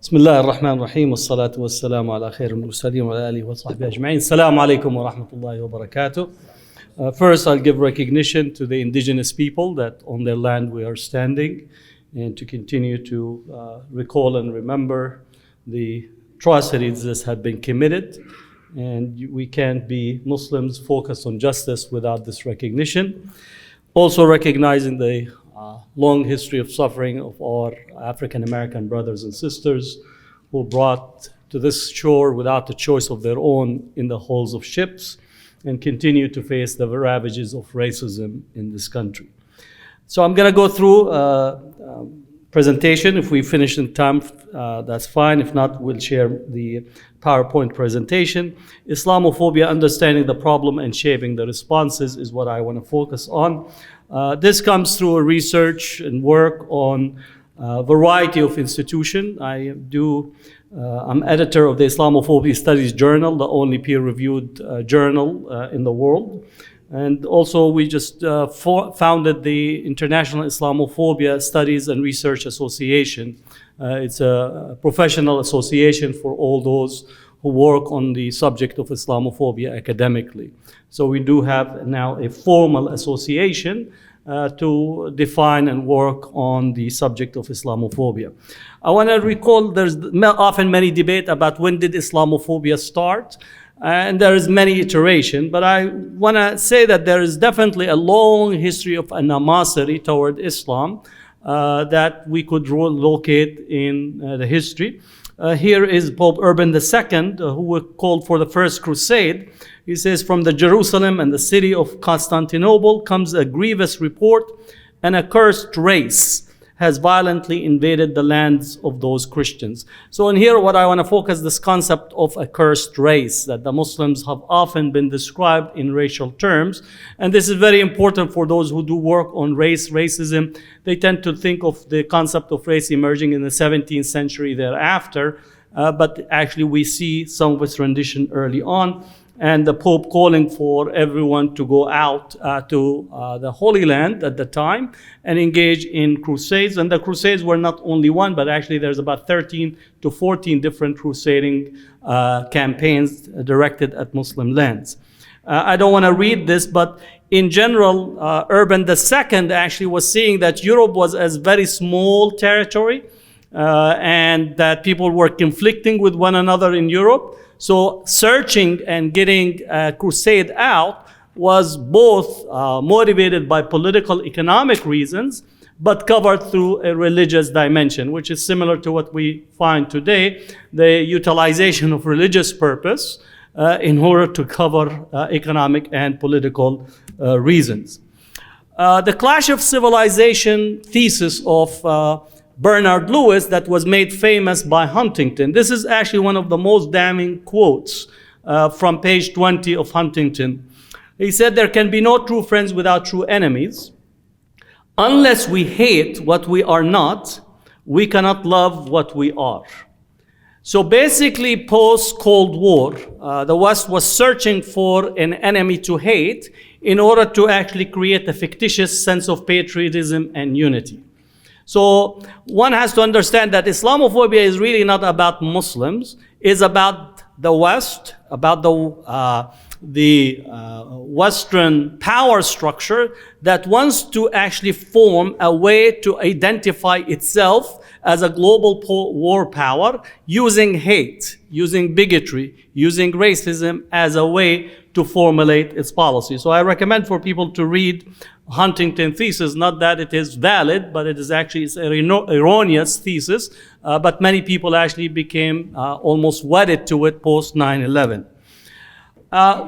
بسم الله الرحمن الرحيم والصلاة والسلام على خير المرسلين وعلى آله وصحبه أجمعين. السلام عليكم ورحمة الله وبركاته. First, I'll give recognition to the indigenous people that on their land we are standing, and to continue to recall and remember the atrocities that have been committed. And we can't be Muslims focused on justice without this recognition. Also recognizing the long history of suffering of our African American brothers and sisters who brought to this shore without a choice of their own in the hulls of ships and continue to face the ravages of racism in this country. So I'm going to go through presentation. If we finish in time, that's fine. If not, we'll share the PowerPoint presentation. Islamophobia, understanding the problem and shaping the responses is what I want to focus on. This comes through a research and work on a variety of institutions. I'm editor of the Islamophobia Studies Journal, the only peer-reviewed journal in the world. And also we just founded the International Islamophobia Studies and Research Association. It's a professional association for all those who work on the subject of Islamophobia academically. So we do have now a formal association to define and work on the subject of Islamophobia. I want to recall there's often many debate about when did Islamophobia start, and there is many iteration, but I want to say that there is definitely a long history of animosity toward Islam that we could locate in the history. Here is Pope Urban II, who called for the First Crusade. He says, from the Jerusalem and the city of Constantinople comes a grievous report, an accursed race has violently invaded the lands of those Christians. So in here, what I want to focus this concept of accursed race, that the Muslims have often been described in racial terms. And this is very important for those who do work on racism. They tend to think of the concept of race emerging in the 17th century thereafter, but actually we see some of its rendition early on. And the Pope calling for everyone to go out to the Holy Land at the time and engage in crusades. And the crusades were not only one, but actually there's about 13 to 14 different crusading campaigns directed at Muslim lands. I don't want to read this, but in general, Urban II actually was seeing that Europe was a very small territory and that people were conflicting with one another in Europe. So searching and getting a crusade out was both motivated by political, economic reasons, but covered through a religious dimension, which is similar to what we find today, the utilization of religious purpose in order to cover economic and political reasons. The clash of civilization thesis of Bernard Lewis that was made famous by Huntington. This is actually one of the most damning quotes from page 20 of Huntington. He said, there can be no true friends without true enemies. Unless we hate what we are not, we cannot love what we are. So basically, post-Cold War, the West was searching for an enemy to hate in order to actually create a fictitious sense of patriotism and unity. So one has to understand that Islamophobia is really not about Muslims. It's about the West, about the Western power structure that wants to actually form a way to identify itself as a global war power using hate, using bigotry, using racism as a way to formulate its policy. So I recommend for people to read Huntington thesis, not that it is valid, but it is actually an erroneous thesis, but many people actually became almost wedded to it post 9/11.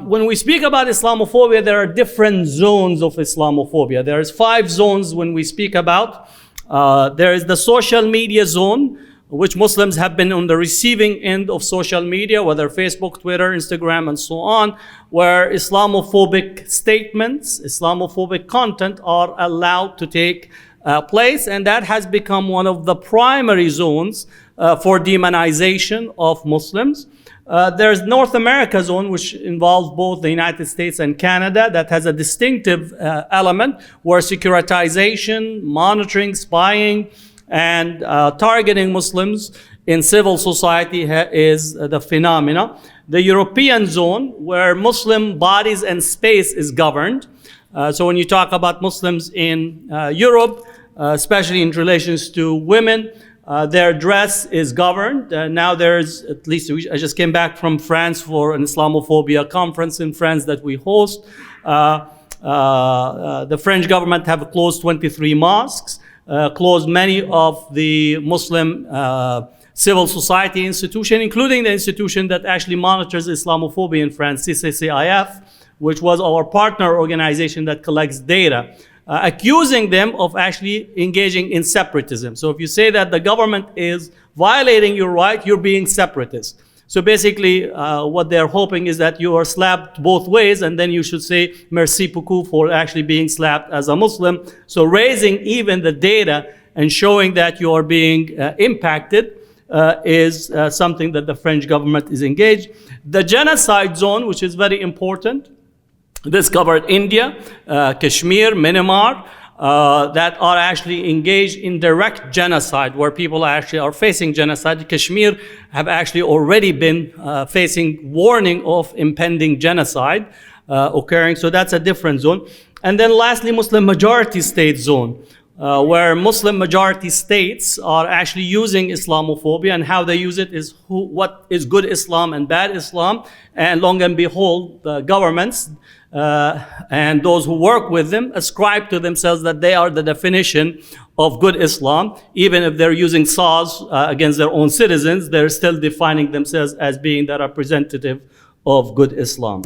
When we speak about Islamophobia, there are different zones of Islamophobia. There's 5 zones when we speak about. There is the social media zone, which Muslims have been on the receiving end of social media, whether Facebook, Twitter, Instagram, and so on, where Islamophobic statements, Islamophobic content are allowed to take place, and that has become one of the primary zones for demonization of Muslims. There's North America zone, which involves both the United States and Canada, that has a distinctive element where securitization, monitoring, spying, and targeting Muslims in civil society is the phenomena. The European zone, where Muslim bodies and space is governed. So when you talk about Muslims in Europe, especially in relations to women, their dress is governed. Now there's, at least I just came back from France for an Islamophobia conference in France that we host. The French government have closed 23 mosques, closed many of the Muslim civil society institutions, including the institution that actually monitors Islamophobia in France, CCCIF, which was our partner organization that collects data, accusing them of actually engaging in separatism. So if you say that the government is violating your right, you're being separatist. So basically, what they're hoping is that you are slapped both ways, and then you should say, merci beaucoup for actually being slapped as a Muslim. So raising even the data and showing that you are being impacted is something that the French government is engaged. The genocide zone, which is very important, this covered India, Kashmir, Myanmar, that are actually engaged in direct genocide, where people actually are facing genocide. Kashmir have actually already been facing warning of impending genocide occurring, so that's a different zone. And then lastly, Muslim majority state zone, where Muslim majority states are actually using Islamophobia, and how they use it is what is good Islam and bad Islam. And long and behold, the governments and those who work with them ascribe to themselves that they are the definition of good Islam. Even if they're using saws against their own citizens, they're still defining themselves as being the representative of good Islam.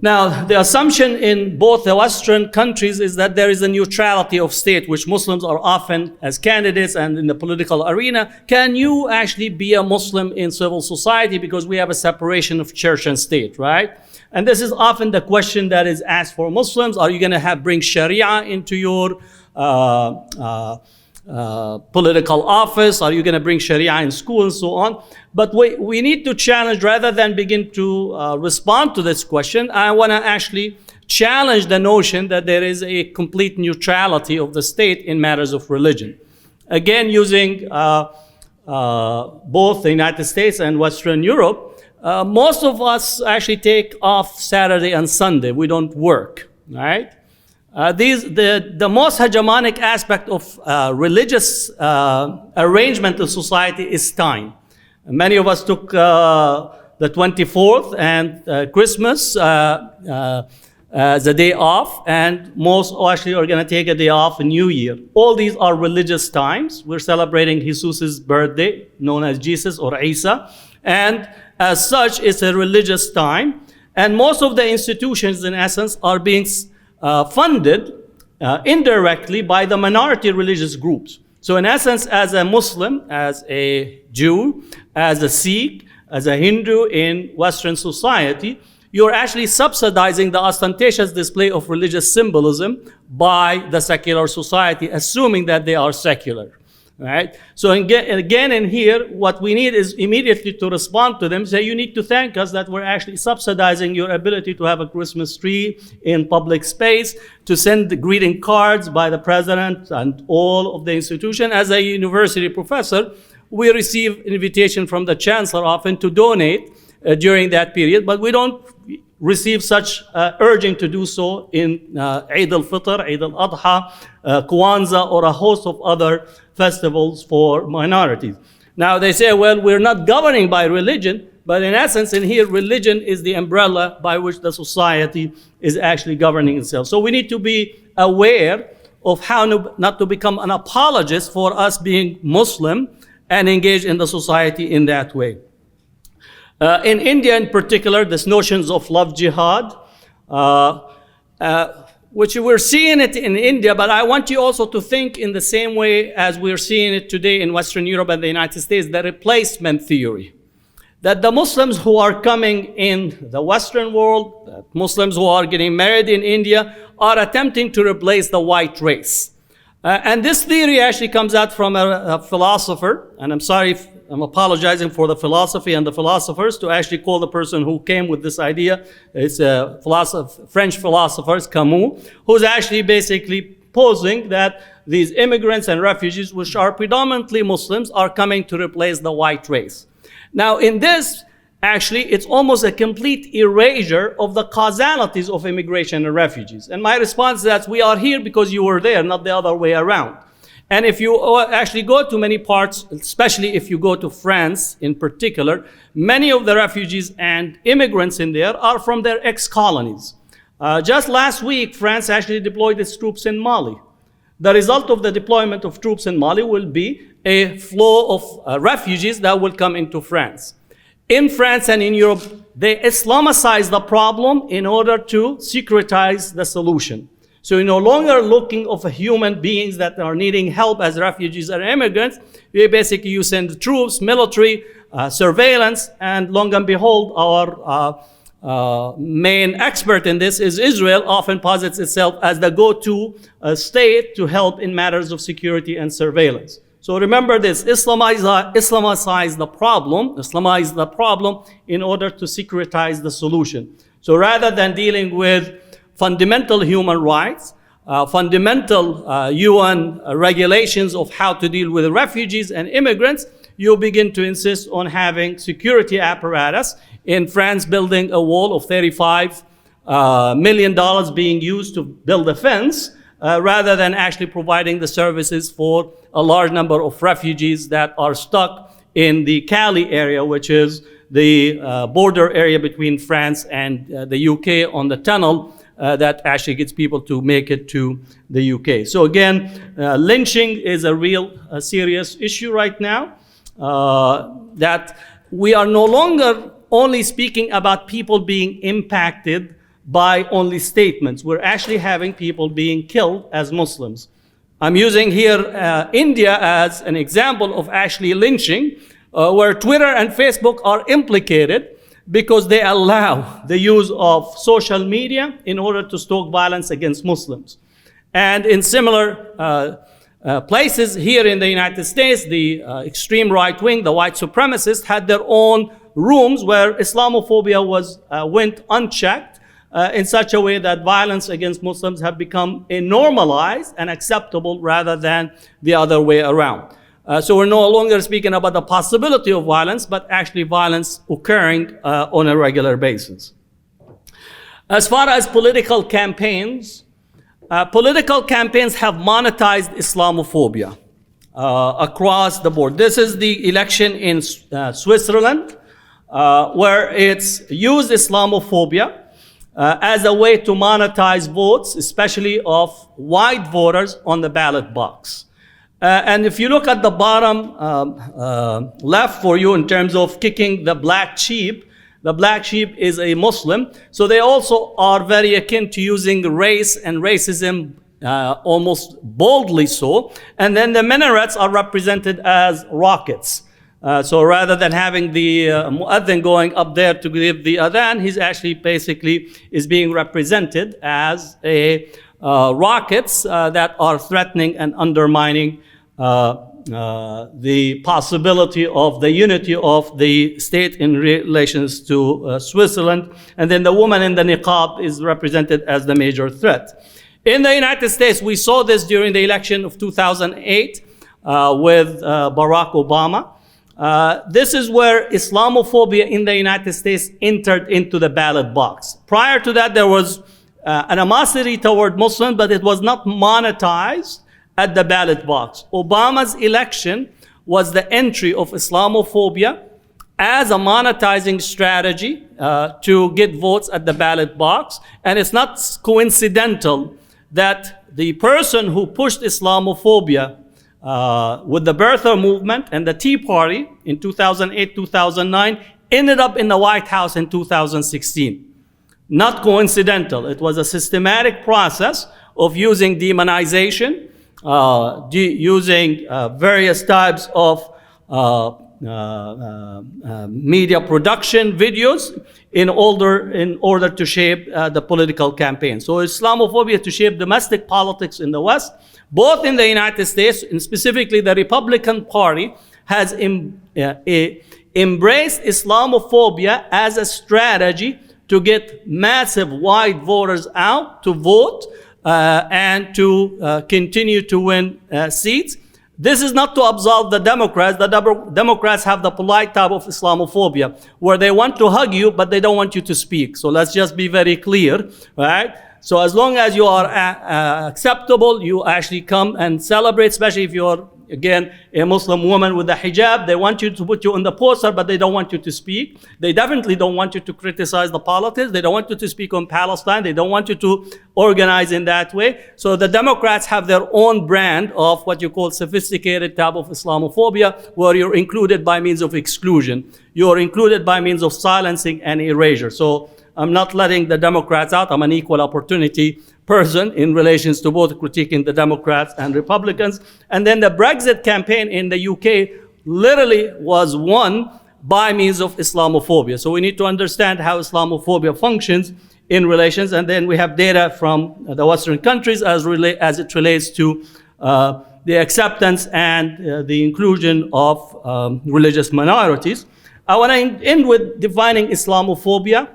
Now, the assumption in both the Western countries is that there is a neutrality of state, which Muslims are often, as candidates and in the political arena, can you actually be a Muslim in civil society, because we have a separation of church and state, right? And this is often the question that is asked for Muslims. Are you going to bring Sharia into your political office? Are you going to bring Sharia in school and so on? But we need to challenge, rather than begin to respond to this question, I want to actually challenge the notion that there is a complete neutrality of the state in matters of religion. Again, using both the United States and Western Europe, most of us actually take off Saturday and Sunday. We don't work, right? The most hegemonic aspect of religious arrangement of society is time. Many of us took the 24th and Christmas as a day off, and most actually are going to take a day off in New Year. All these are religious times. We're celebrating Jesus' birthday, known as Jesus or Isa, and as such, it's a religious time. And most of the institutions, in essence, are being funded indirectly by the minority religious groups. So in essence, as a Muslim, as a Jew, as a Sikh, as a Hindu in Western society, you're actually subsidizing the ostentatious display of religious symbolism by the secular society, assuming that they are secular. Right? So again in here, what we need is immediately to respond to them, say, you need to thank us that we're actually subsidizing your ability to have a Christmas tree in public space, to send the greeting cards by the president and all of the institution. As a university professor, we receive invitation from the chancellor often to donate during that period, but we don't receive such urging to do so in Eid al-Fitr, Eid al-Adha, Kwanzaa, or a host of other festivals for minorities. Now they say, well, we're not governing by religion, but in essence in here, religion is the umbrella by which the society is actually governing itself. So we need to be aware of how not to become an apologist for us being Muslim and engage in the society in that way. In India in particular, this notions of love jihad, which we're seeing it in India, but I want you also to think in the same way as we're seeing it today in Western Europe and the United States, the replacement theory. That the Muslims who are coming in the Western world, Muslims who are getting married in India, are attempting to replace the white race. And this theory actually comes out from a philosopher, and I'm sorry if I'm apologizing for the philosophy and the philosophers to actually call the person who came with this idea. It's a French philosopher, Camus, who's actually basically supposing that these immigrants and refugees, which are predominantly Muslims, are coming to replace the white race. Now, in this, actually, it's almost a complete erasure of the causalities of immigration and refugees. And my response is that we are here because you were there, not the other way around. And if you actually go to many parts, especially if you go to France in particular, many of the refugees and immigrants in there are from their ex-colonies. Just last week, France actually deployed its troops in Mali. The result of the deployment of troops in Mali will be a flow of refugees that will come into France. In France and in Europe, they Islamicize the problem in order to securitize the solution. So you're no longer looking of human beings that are needing help as refugees or immigrants. You send troops, military, surveillance, and long and behold, our main expert in this is Israel, often posits itself as the go-to state to help in matters of security and surveillance. So remember this, Islamize the problem in order to securitize the solution. So rather than dealing with fundamental human rights, fundamental UN regulations of how to deal with refugees and immigrants, you begin to insist on having security apparatus. In France, building a wall of $35 million being used to build a fence, rather than actually providing the services for a large number of refugees that are stuck in the Calais area, which is the border area between France and the UK on the tunnel that actually gets people to make it to the UK. So again, lynching is a real serious issue right now, that we are no longer only speaking about people being impacted by only statements. We're actually having people being killed as Muslims. I'm using here India as an example of actually lynching, where Twitter and Facebook are implicated because they allow the use of social media in order to stoke violence against Muslims. And in similar places here in the United States, the extreme right wing, the white supremacists, had their own rooms where Islamophobia went unchecked in such a way that violence against Muslims have become normalized and acceptable rather than the other way around. So we're no longer speaking about the possibility of violence, but actually violence occurring on a regular basis. As far as political campaigns have monetized Islamophobia across the board. This is the election in Switzerland, where it's used Islamophobia as a way to monetize votes, especially of white voters on the ballot box. And if you look at the bottom left for you in terms of kicking the black sheep, the black sheep is a Muslim. So they also are very akin to using race and racism almost boldly so. And then the minarets are represented as rockets. So rather than having the mu'adhin going up there to give the adhan, he's actually basically is being represented as a rockets that are threatening and undermining the possibility of the unity of the state in relations to Switzerland. And then the woman in the niqab is represented as the major threat. In the United States, we saw this during the election of 2008 with Barack Obama. This is where Islamophobia in the United States entered into the ballot box. Prior to that, there was animosity toward Muslims, but it was not monetized at the ballot box. Obama's election was the entry of Islamophobia as a monetizing strategy to get votes at the ballot box. And it's not coincidental that the person who pushed Islamophobia with the birther movement and the Tea Party in 2008, 2009, ended up in the White House in 2016. Not coincidental. It was a systematic process of using demonization, using various types of media production videos in order to shape the political campaign. So Islamophobia to shape domestic politics in the West, both in the United States and specifically the Republican Party has embraced Islamophobia as a strategy to get massive white voters out to vote and to continue to win seats. This is not to absolve the Democrats. The Democrats have the polite type of Islamophobia, where they want to hug you, but they don't want you to speak. So let's just be very clear, right? So as long as you are acceptable, you actually come and celebrate, especially if you're, again, a Muslim woman with a hijab. They want you to put you on the poster, but they don't want you to speak. They definitely don't want you to criticize the politics. They don't want you to speak on Palestine. They don't want you to organize in that way. So the Democrats have their own brand of what you call sophisticated type of Islamophobia, where you're included by means of exclusion. You're included by means of silencing and erasure. So I'm not letting the Democrats out. I'm an equal opportunity person in relations to both critiquing the Democrats and Republicans. And then the Brexit campaign in the UK literally was won by means of Islamophobia. So we need to understand how Islamophobia functions in relations. And then we have data from the Western countries as it relates to the acceptance and the inclusion of religious minorities. I want to end with defining Islamophobia.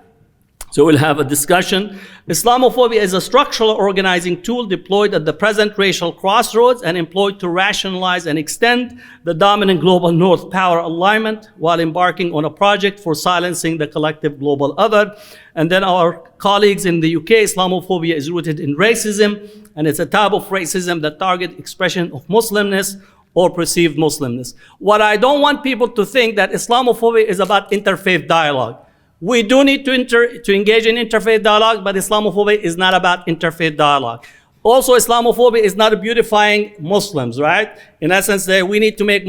So we'll have a discussion. Islamophobia is a structural organizing tool deployed at the present racial crossroads and employed to rationalize and extend the dominant global North power alignment while embarking on a project for silencing the collective global other. And then our colleagues in the UK, Islamophobia is rooted in racism, and it's a type of racism that targets expression of Muslimness or perceived Muslimness. What I don't want people to think that Islamophobia is about interfaith dialogue. We do need to engage in interfaith dialogue, but Islamophobia is not about interfaith dialogue. Also, Islamophobia is not beautifying Muslims, right? In essence, we need to make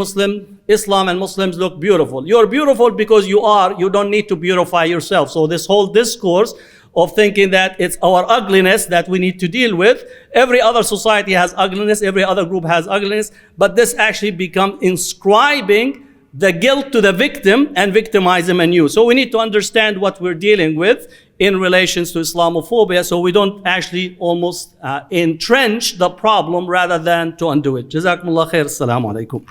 Islam and Muslims look beautiful. You're beautiful because you are. You don't need to beautify yourself. So this whole discourse of thinking that it's our ugliness that we need to deal with. Every other society has ugliness. Every other group has ugliness. But this actually becomes inscribing the guilt to the victim and victimize them anew. So we need to understand what we're dealing with in relations to Islamophobia, so we don't actually almost entrench the problem rather than to undo it. Jazakumullah khair. Assalamu alaikum.